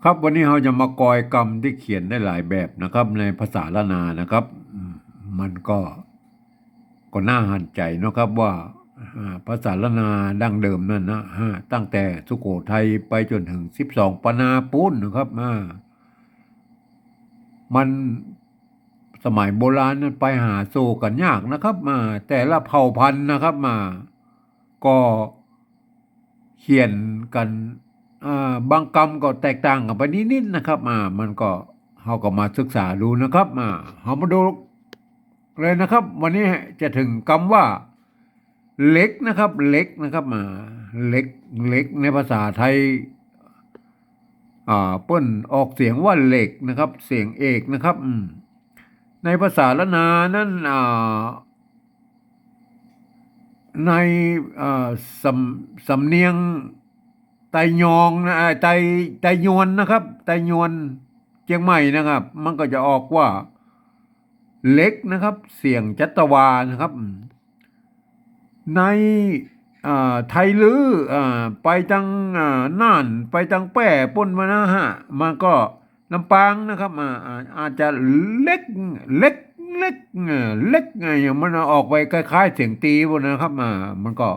ครับวันนี้เราจะมากอยกรรมที่เขียนได้หลายแบบนะครับในภาษาละนานะครับมันก็น่าหันใจนะครับว่าภาษาละนาดั้งเดิมนั่นนะตั้งแต่สุโขทัยไปจนถึง12ปนาปุ้นนะครับมันสมัยโบราณนั้นไปหาสู่กันยากนะครับแต่ละเผ่าพันธุ์นะครับก็เขียนกันบางกรรมก็แตกต่างกันไปนิดๆนะครับมันก็เราก็มาศึกษาดูนะครับเรามาดูเลยนะครับ วันนี้จะถึงคำว่าเล็กนะครับเล็กนะครับเล็กเล็กในภาษาไทยเปิ้นออกเสียงว่าเหล็กนะครับเสียงเอกนะครับในภาษาละนานั้นในสำเนียงไตยองนะไตยวนนะครับไตยวนเชียงใหม่นะครับ มันก็จะออกว่าเล็กนะครับ เสียงจัตวานะครับในไทยลือไปทางน่านไปทางแป้ป่นมานะฮะมันก็ลำปางนะครับอาจจะเล็กเล็กเล็กเล็กอย่างมันออกไปคล้ายๆเสียงตีบนนะครับมันก็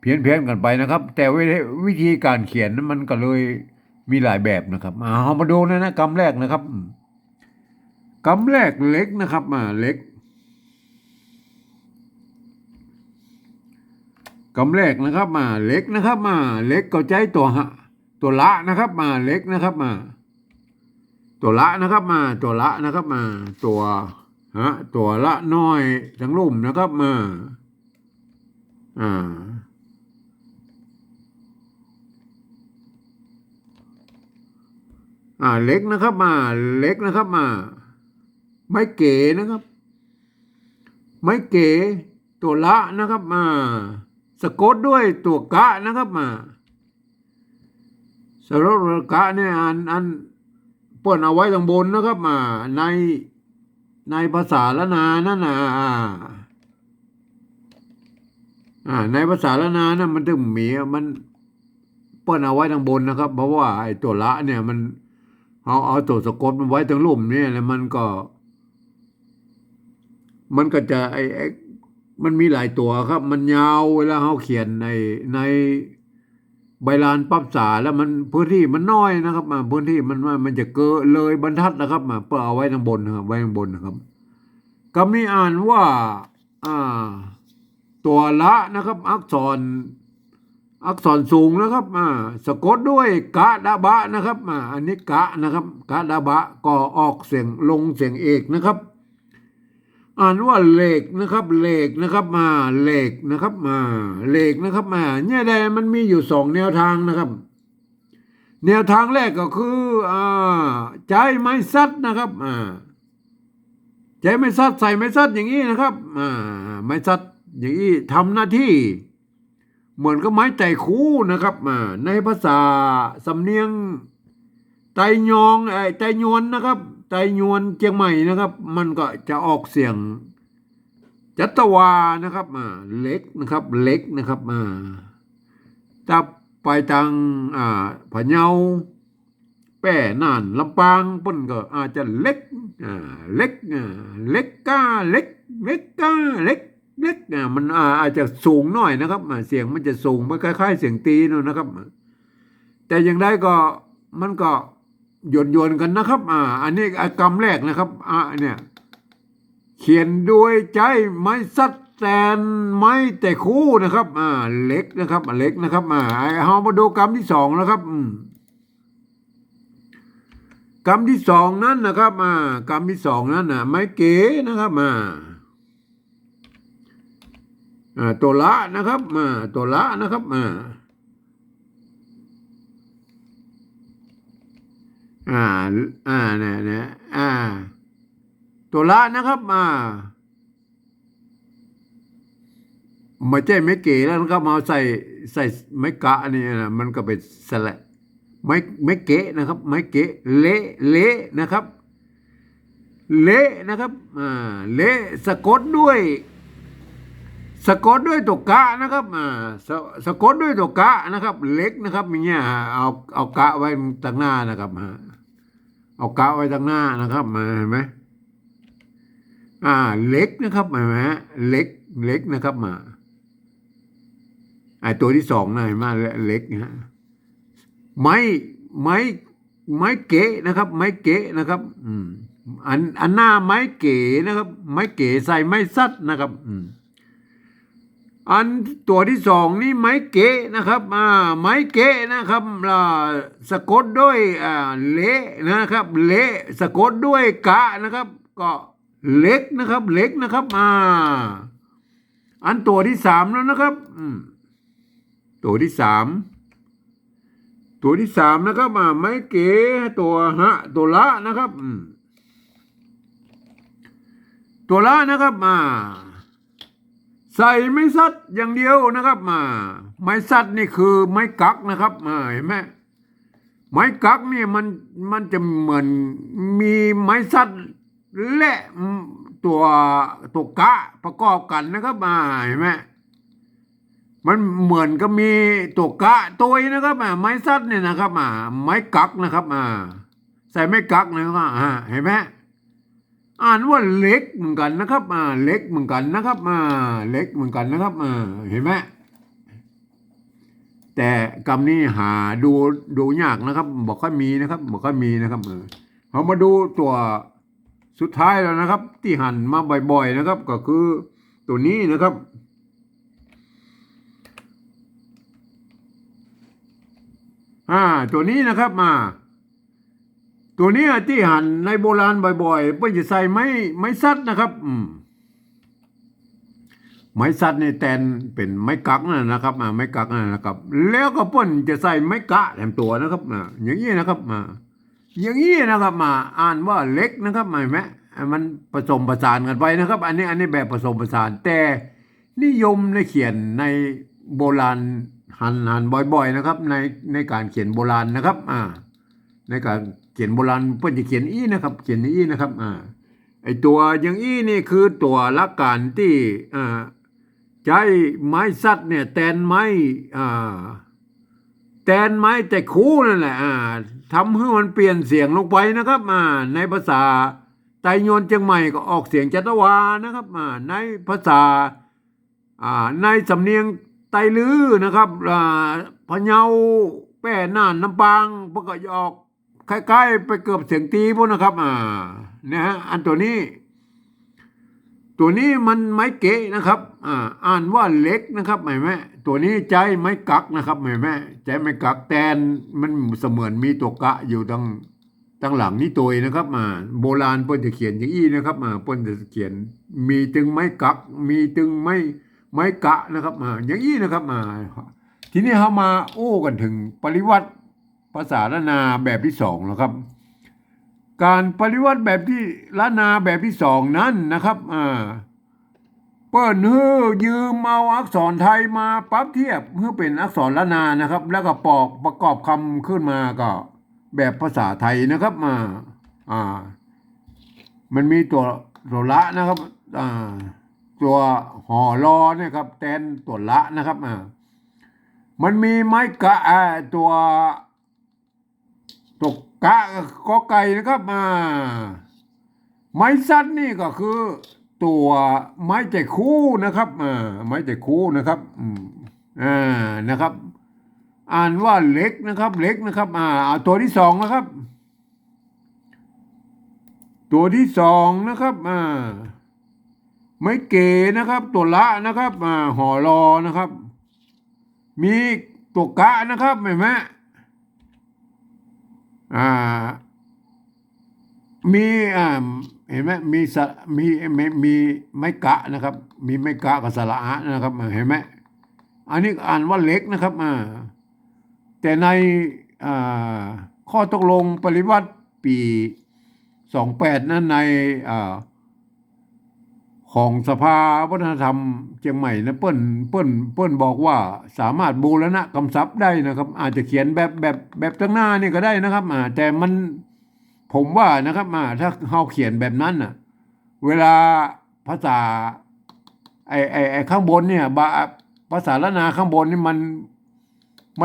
เพี้ยนกันไปนะครับ แต่วิธีการเขียนมันก็เลยมีหลายแบบนะครับเรามาดูนะคำแรกนะครับคำแรกเล็กนะครับเล็กคำแรกนะครับเล็กนะครับเล็กก็ใจตัวละนะครับเล็กนะครับตัวละนะครับตัวละนะครับตัวละน้อยทั้งรุ่มนะครับอ่าเล็กนะครับเล็กนะครับไม่เก๋นะครับไม่เก๋ตัวละนะครับสะกดด้วยตัวกะนะครับสระกะเนี่ยอันเปิ้นเอาไว้ตรงบนนะครับในภาษาละนานั่นในภาษาละนานั่นมันถึงมีมันเปิ้นเอาไว้ตรงบนนะครับ เพราะว่าไอ้ตัวละเนี่ยมันเอาตัวสะกดมันไว้ตรงลุ่มเนี่ยแล้วมันก็จะมันมีหลายตัวครับ มันยาวเวลาเขาเขียนในใบลานปั๊บษาแล้วมันพื้นที่มันน้อยนะครับพื้นที่มันจะเกินเลยบรรทัดนะครับเพื่อเอาไว้ทางบนนะครับไว้ทางบนนะครับคำนี้อ่านว่าตัวละนะครับ อักษรสูงนะครับสะกดด้วยกะดาบะนะครับอันนี้กะนะครับกะดาบะก็ออกเสียงลงเสียงเอกนะครับ อ่านว่าเหล็กนะครับเหล็กนะครับเหล็กนะครับเหล็กนะครับเนี่ยได้มันมีอยู่สองแนวทางนะครับ แนวทางแรกก็คือใจไม้ซัดนะครับใจไม้ซัดใส่ไม้ซัดอย่างนี้นะครับไม้ซัดอย่างนี้ทำหน้าที่เหมือนกับไม้ไต่คู่นะครับในภาษาสำเนียงไตยองไตยวนนะครับไตยวนเชียงใหม่นะครับ มันก็จะออกเสียงจัตวานะครับเล็กนะครับเล็กนะครับถ้าไปทางพะเยาแป้น่านลำปางเปิ้นก็อาจจะเล็กเล็กเล็กก้าเล็กเล็กก้าเล็กเล็กมันอาจจะสูงหน่อยนะครับเสียงมันจะสูงไปคล้ายๆเสียงตีนนะครับแต่อย่างไรก็มันก็โยนกันนะครับอันนี้กรรมแรกนะครับเนี่ยเขียนด้วยใจไม้ซัดแตนไม้แต่คู่นะครับเล็กนะครับเล็กนะครับเรามาดูกรรมที่สองนะครับกรรมที่สองนั้นนะครับกรรมที่สองนั้นไม้เก๋นะครับตัวละนะครับตัวละนะครับเนี่ยตัวละนะครับไม่ใช่ไม่เก๋แล้วนะครับมาใส่ไม้กะนี่นะมันก็เป็นสละไม่เก๋นะครับไม่เก๋เละนะครับเละนะครับเละสะกดด้วย สะกดด้วยตัวกะนะครับสะกดด้วยตัวกะนะครับเล็กนะครับอย่างเงี้ยเอากะไว้ตั้งหน้านะครับเอากะไว้ตั้งหน้านะครับเห็นไหมเล็กนะครับเห็นไหมเล็กนะครับไอตัวที่สองนะเห็นไหมเล็กนะฮะไม้ไม้ไม้เก๋นะครับไม้เก๋นะครับอันหน้าไม้เก๋นะครับไม้เก๋ใส่ไม้ซัดนะครับอันตัวที่สองนี่ไม้เก๋นะครับไม้เก๋นะครับสะกดด้วยเละนะครับเละสะกดด้วยกะนะครับก็เล็กนะครับเล็กนะครับอันตัวที่สามแล้วนะครับตัวที่สามนะครับไม้เก๋ตัวละนะครับตัวละนะครับใส่ไม้ซัดอย่างเดียวนะครับไม้ซัดนี่คือไม้กักนะครับเห็นไหมไม้กักนี่มันจะเหมือนมีไม้ซัดและตัวกะประกอบกันนะครับเห็นไหมมันเหมือนก็มีตัวกะตัวนะครับไม้ซัดเนี่ยนะครับไม้กักนะครับใส่ไม้กักนะครับเห็นไหมอ่านว่าเล็กเหมือนกันนะครับเล็กเหมือนกันนะครับเล็กเหมือนกันนะครับเห็นไหมแต่คำนี้หาดูยากนะครับบอกค่อยมีนะครับเรามาดูตัวสุดท้ายแล้วนะครับที่หันมาบ่อยๆนะครับก็คือตัวนี้นะครับตัวนี้นะครับตัวนี้ที่หันในโบราณบ่อยๆเพื่อจะใส่ไม้ซัดนะครับไม้ซัดในแตนเป็นไม้กักนะครับไม้กักนะครับแล้วก็เพิ่นจะใส่ไม้กะแถมตัวนะครับอย่างนี้นะครับอย่างนี้นะครับอ่านว่าเล็กนะครับเห็นไหมมันผสมผสานกันไปนะครับอันนี้แบบผสมผสานแต่นิยมในเขียนในโบราณหันบ่อยๆนะครับในการเขียนโบราณนะครับในการเขียนโบราณเพื่อนจะเขียนนะครับเขียนนะครับไอตัวอย่างนี่คือตัวละการที่ใช้ไม้ซัดเนี่ยแตนไม้แต่คู่นั่นแหละทำให้มันเปลี่ยนเสียงลงไปนะครับในภาษาไตโยนเชียงใหม่ก็ออกเสียงจัตวานะครับในภาษาในสำเนียงไตลือนะครับพะเยาแป้น่านลำปางพวกก็ออกคล้ายๆไปเกือบเสียงตีพวกนะครับนะฮะอันตัวนี้มันไม้เก๋นะครับอ่านว่าเล็กนะครับเห็นไหมตัวนี้ใจไม้กักนะครับเห็นไหมใจไม้กักแตนมันเสมือนมีตัวกะอยู่ตั้งหลังนี้ตัวนะครับโบราณเพิ่นจะเขียนอย่างนี้นะครับเพิ่นจะเขียนมีตึงไม้กักมีตึงไม้กะนะครับอย่างนี้นะครับทีนี้เรามาโอ้กันถึงปริวัติภาษาล้านนาแบบที่สองแล้วครับการปริวัติแบบที่ล้านนาแบบที่สองนั้นนะครับเปิ้นยืมเอาอักษรไทยมาปรับเทียบเพื่อเป็นอักษรล้านนานะครับแล้วก็ประกอบคำขึ้นมาก็แบบภาษาไทยนะครับมันมีตัวละนะครับตัวหอรอเนี่ยครับแทนตัวละนะครับมันมีไม้กะตัวกะกอไก่นะครับไม้ซัดนี่ก็คือตัวไม้ใจคู่นะครับไม้ใจคู่นะครับนะครับ อ่านว่าเล็กนะครับเล็กนะครับตัวที่สองนะครับตัวที่สองนะครับไม่เก๋นะครับตัวละนะครับหอรอนะครับมีตัวกะนะครับเห็นไหมมีเห็นไหมมีไม้กะนะครับมีไม้กะกับสระอะนะครับเห็นไหมอันนี้อ่านว่าเล็กนะครับแต่ในข้อตกลงปริวัติปี28นั้นในของสภาวัฒนธรรมเชียงใหม่นะเปิ้นบอกว่าสามารถบูรณะกำศัพท์ได้นะครับอาจจะเขียนแบบตั้งหน้านี่ก็ได้นะครับแต่มันผมว่านะครับถ้าเราเขียนแบบนั้นเวลาภาษา ไอ้ข้างบนเนี่ยภาษาละนาข้างบนนี่มั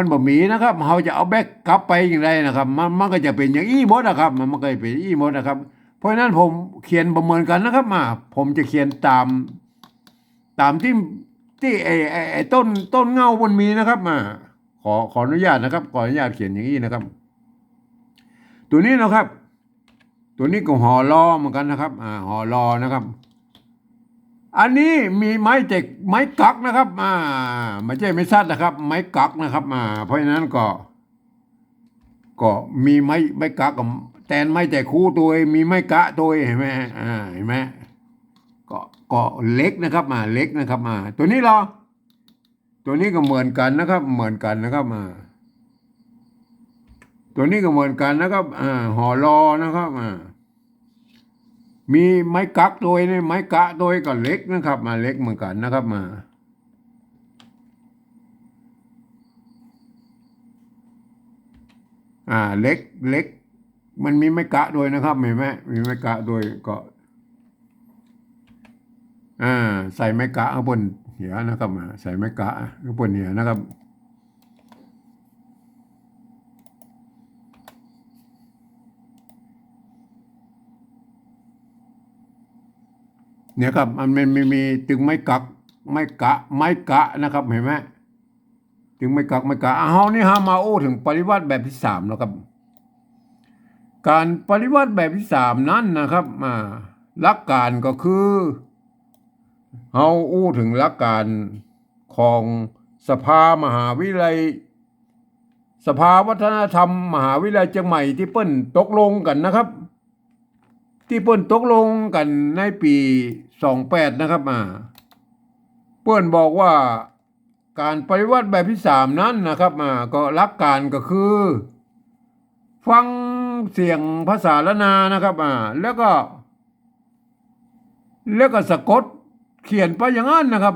นบ่มีนะครับเราจะเอาแบ็กกลับไปอย่างไรนะครับมันก็จะเป็นอย่างอี้หมดนะครับมันก็จะเป็นอี้หมดนะครับเพราะฉะนั้นผมเขียนประเมินกันนะครับผมจะเขียนตามที่ไอ้ต้นเงาบนมีนะครับขออนุญาตนะครับขออนุญาตเขียนอย่างนี้นะครับตัวนี้นะครับตัวนี้ก็หอรอเหมือนกันนะครับหอรอนะครับอันนี้มีไม้กักนะครับไม่ใช่ไม่ซัดนะครับไม้กักนะครับเพราะฉะนั้นก็มีไม้กักกับแตนไม้แต่คู่ตัวมีไม้กะตัวเห็นไหมเห็นไหมก็เล็กนะครับเล็กนะครับตัวนี้เหรอตัวนี้ก็เหมือนกันนะครับเหมือนกันนะครับตัวนี้ก็เหมือนกันนะครับหอรอนะครับมีไม้กักตัวนี่ไม้กะตัวก็เล็กนะครับเล็กเหมือนกันนะครับเล็กมันมีไม้กะด้วยนะครับเห็นไหมมีไม้กะด้วยก็ใส่ไม้กะข้างบนเหียนะครับใส่ไม้กะข้างบนเหียนะครับเนี่ยครับมันมีถึงไม้กักไม้กะนะครับเห็นไหมถึงไม้กักเอานี่มาโอ้ถึงปริวัติแบบที่3แล้วครับการปริวัติแบบที่3นั้นนะครับหลักการก็คือเอาอู้ถึงหลักการของสภามหาวิทยาลัยสภาวัฒนธรรมมหาวิทยาลัยเชียงใหม่ที่เปิ้นตกลงกันนะครับที่เปิ้นตกลงกันในปี28นะครับเปิ้นบอกว่าการปฏิวัติแบบที่3นั้นนะครับก็หลักการก็คือฟังเสียงภาษาละนานะครับแล้วก็สะกดเขียนไปอย่างนั้นนะครับ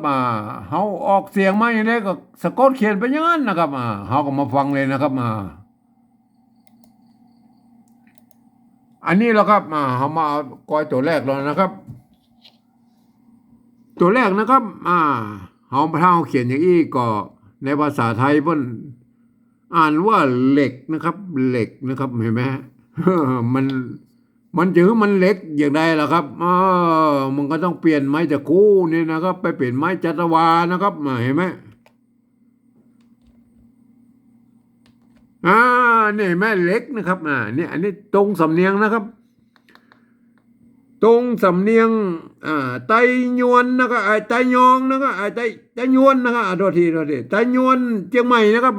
เฮาออกเสียงมาอย่างไรก็สะกดเขียนไปอย่างนั้นนะครับเฮาก็มาฟังเลยนะครับอันนี้แล้วครับเฮามาก้อยตัวแรกแล้วนะครับ ตัวแรกนะครับเฮาเขียนอย่างนี้ก็ในภาษาไทยเพิ่นอ่านว่าเหล็กนะครับเหล็กนะครับเห็นไหมมันถือมันเล็กอย่างไรล่ะครับมันก็ต้องเปลี่ยนไม้ตะคู่นี่นะครับไปเปลี่ยนไม้จัตวานะครับเห็นไหมนี่แม่เล็กนะครับนี่อันนี้ตรงสำเนียงนะครับตรงสำเนียงไตยวนนะครับไตยองนะครับไตยวนนะครับโทษทีไตยวนเชียงใหม่นะครับ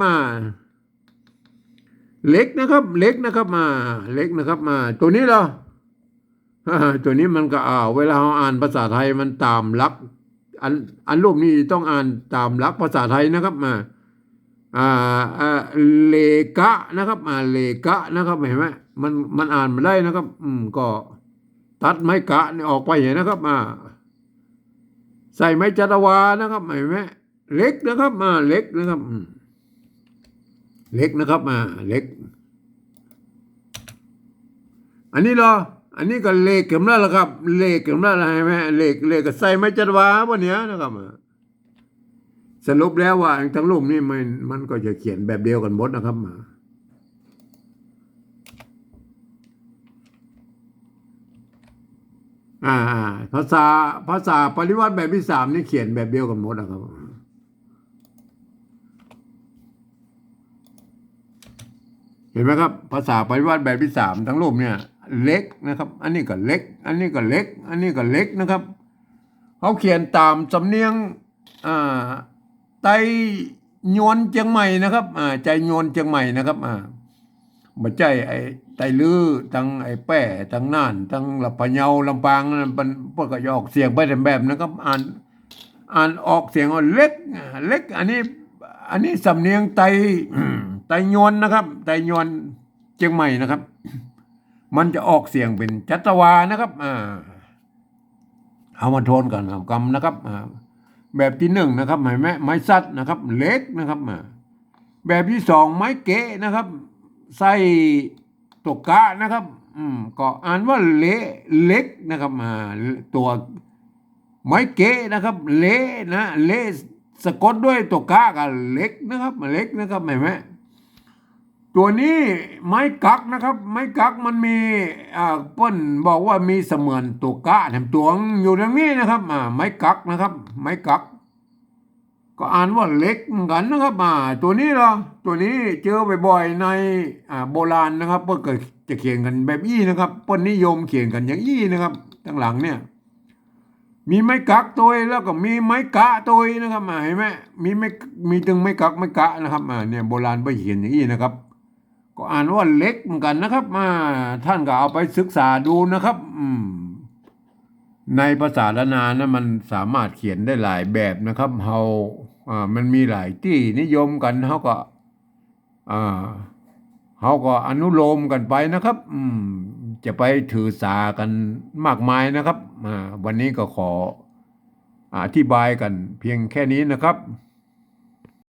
เล็กนะครับเล็กนะครับเล็กนะครับตัวนี้เหรอตัวนี้มันก็เวลาเราอ่านภาษาไทยมันตามหลักอันรูปนี้ต้องอ่านตามหลักภาษาไทยนะครับเลกะนะครับเลกะนะครับเห็นไหมมันอ่านมาได้นะครับก็ตัดไม้กะนี่ออกไปเห็นนะครับใส่ไม้จัตวานะครับเห็นไหมเล็กนะครับเล็กนะครับเล็กนะครับเล็กอันนี้เหรออันนี้ก็เลขเข็มนั่นแหละครับเลขเข็มนั่นอะไรไหมเลขก็ใส่ไม้จัตวาพวกเนี้ยนะครับสรุปแล้วว่าทั้งรูปนี่มันก็จะเขียนแบบเดียวกันหมดนะครับภาษาปริวัติแบบที่3นี่เขียนแบบเดียวกันหมดนะครับเห็นไหมครับภาษาปริวัติแบบที่3ทั้งรูปเนี่ยเล็กนะครับอันนี้ก็เล็กอันนี้ก็เล็กอันนี้ก็เล็กนะครับเขาเขียนตามสำเนียงไตยวนเชียงใหม่นะครับใจยวนเชียงใหม่นะครับบ่ใจไอ้ไตลือทั้งไอ้แป้ทั้งน่านทั้งลำพะเยาลำปางนั่นมันพวกก็ออกเสียงไปแบบนะครับอ่านออกเสียงว่าเล็กเล็กอันนี้สำเนียงไตยวนนะครับไตยวนเชียงใหม่นะครับมันจะออกเสียงเป็นจัตวานะครับเอามาโทนกันกำนะครับแบบที่1นะครับไม้ซัดนะครับเล็กนะครับแบบที่2ไม้เกะนะครับใส่ตกกะนะครับก็อ่านว่าเล็กนะครับตัว ไม้เกะนะครับเละนะเละสะกดด้วยตัวกะกับเล็กนะครับเล็กนะครับเห็นไหมตัวนี้ไม้กักนะครับไม้กักมันมีเปิ้นบอกว่ามีเสมือนตัวกะแถมตัวอยู่ตรงนี้นะครับไม้กักนะครับไม้กักก็อ่านว่าเล็กเหมือนกันนะครับตัวนี้เหรอตัวนี้เจอบ่อยๆในโบราณนะครับเปิ้นก็จะเขียนกันแบบอี้นะครับเปิ้นนิยมเขียนกันอย่างอี้นะครับตั้งหลังเนี่ยมีไม้กักตัวแล้วก็มีไม้กะตัวนะครับเห็นไหมมีถึงไม้กักไม้กะนะครับเนี่ยโบราณไปเขียนอย่างอี้นะครับก็อ่านว่าเล็กเหมือนกันนะครับท่านก็เอาไปศึกษาดูนะครับในภาษาละนานะมันสามารถเขียนได้หลายแบบนะครับมันมีหลายที่นิยมกันอ่าเขาก็อนุโลมกันไปนะครับจะไปถือสากันมากมายนะครับวันนี้ก็ขออธิบายกันเพียงแค่นี้นะครับ